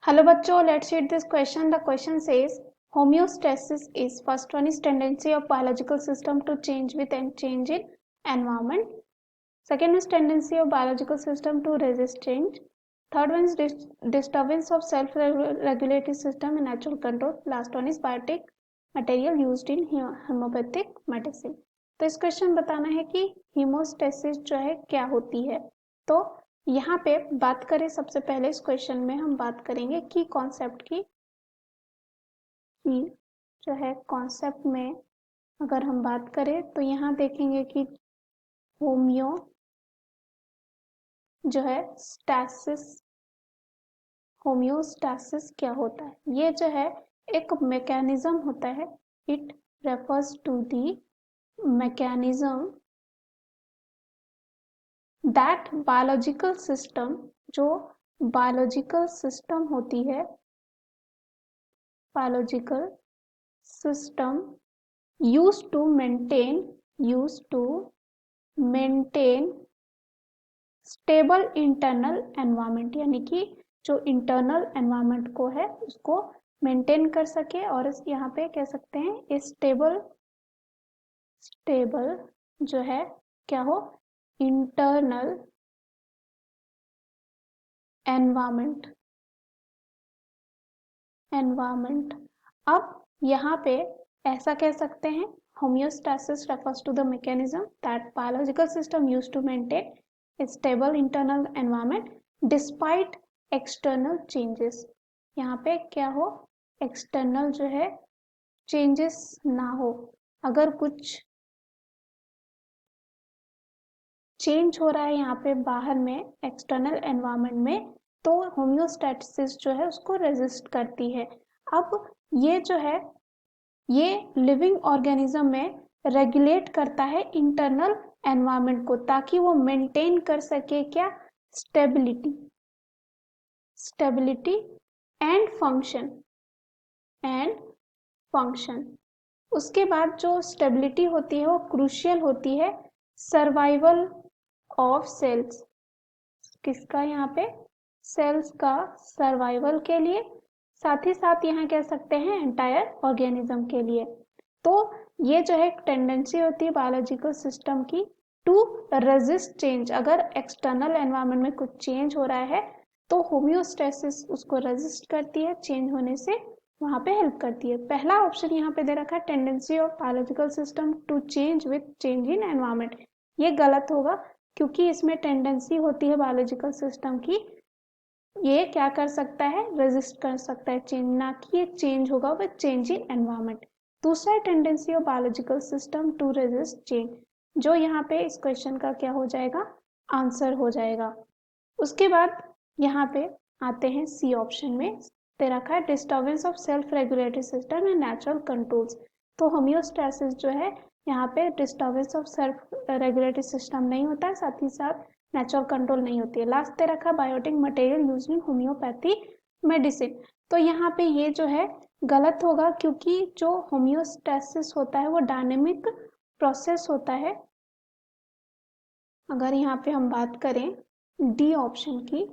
Hello bachcho, let's read this question. The question says homeostasis is first one is tendency of biological system to change with and change in environment. Second is tendency of biological system to resist change. Third one is disturbance of self-regulatory system in natural control. Last one is biotic material used in homeopathic medicine. तो इस question बताना है कि haemostasis जो है क्या होती है। तो यहाँ पे बात करें सबसे पहले इस क्वेश्चन में हम बात करेंगे की कॉन्सेप्ट की जो है कॉन्सेप्ट में अगर हम बात करें तो यहाँ देखेंगे कि होमियो जो है स्टैसिस होमियोस्टैसिस क्या होता है। ये जो है एक मैकेनिज्म होता है। It refers to the mechanism that biological system जो बायोलॉजिकल सिस्टम होती है biological system use to maintain stable internal environment, यानी कि जो इंटरनल एनवायरनमेंट को है उसको मेंटेन कर सके और इस यहाँ पे कह सकते हैं स्टेबल जो है क्या हो इंटरनल एनवायरनमेंट। अब यहाँ पे ऐसा कह सकते हैं homeostasis refers to the mechanism that biological system used to maintain a stable internal environment despite external changes। यहाँ पे क्या हो एक्सटर्नल जो है चेंजेस ना हो, अगर कुछ चेंज हो रहा है यहाँ पे बाहर में एक्सटर्नल एनवायरनमेंट में तो होम्योस्टैसिस जो है उसको रेजिस्ट करती है। अब ये जो है ये लिविंग ऑर्गेनिज्म में रेगुलेट करता है इंटरनल एनवायरनमेंट को ताकि वो मेंटेन कर सके क्या स्टेबिलिटी एंड फंक्शन। उसके बाद जो स्टेबिलिटी होती है वो क्रूशियल होती है सर्वाइवल ऑफ सेल्स, किसका यहाँ पे सेल्स का सर्वाइवल के लिए, साथ ही साथ यहाँ कह सकते हैं एंटायर ऑर्गेनिज्म के लिए। तो ये जो है टेंडेंसी होती है बायोलॉजिकल सिस्टम की टू रेजिस्ट चेंज। अगर एक्सटर्नल एनवायरनमेंट में कुछ चेंज हो रहा है तो होम्योस्टेसिस उसको रेजिस्ट करती है, चेंज होने से वहां पे हेल्प करती है। पहला ऑप्शन यहाँ पे दे रखा है tendency of biological system to change with change in environment. ये गलत होगा क्योंकि इसमें टेंडेंसी होती है बायोलॉजिकल सिस्टम की ये क्या कर सकता है रेजिस्ट कर सकता है चेंज, ना कि ये चेंज होगा विद चेंज इन एनवायरनमेंट। दूसरा tendency of biological system to resist change, जो यहाँ पे इस क्वेश्चन का क्या हो जाएगा आंसर हो जाएगा। उसके बाद यहाँ पे आते हैं सी ऑप्शन में दे रखा है disturbance of self regulatory system and natural controls. तो होम्योस्टैसिस जो है यहाँ पे disturbance of self regulatory system नहीं होता है, साथ ही साथ नेचुरल कंट्रोल नहीं होती है। लास्ट दे रखा biotic material use in homeopathy medicine. तो यहाँ पे ये जो है गलत होगा क्योंकि जो होम्योस्टैसिस होता है वो डायनेमिक प्रोसेस होता है। अगर यहाँ पे हम बात करें डी ऑप्शन की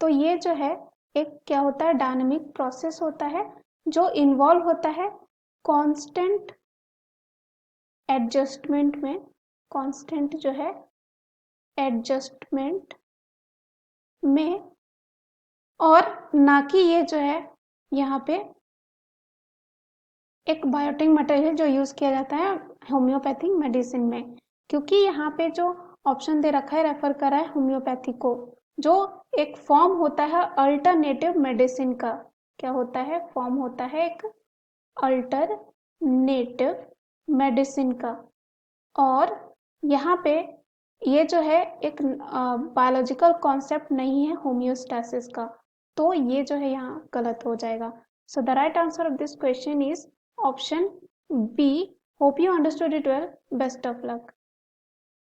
तो ये जो है एक क्या होता है डायनेमिक प्रोसेस होता है जो इन्वॉल्व होता है कांस्टेंट एडजस्टमेंट में, कांस्टेंट जो है एडजस्टमेंट में, और ना कि ये जो है यहाँ पे एक बायोटिक मटेरियल जो यूज किया जाता है होम्योपैथिक मेडिसिन में। क्योंकि यहाँ पे जो ऑप्शन दे रखा है रेफर करा है होम्योपैथी को, जो एक फॉर्म होता है अल्टरनेटिव मेडिसिन का। क्या होता है फॉर्म होता है एक अल्टरनेटिव मेडिसिन का, और यहाँ पे ये जो है एक बायोलॉजिकल कॉन्सेप्ट नहीं है होम्योस्टैसिस का, तो ये जो है यहाँ गलत हो जाएगा। So the right answer of this question is option B. Hope you understood it well. Best of luck.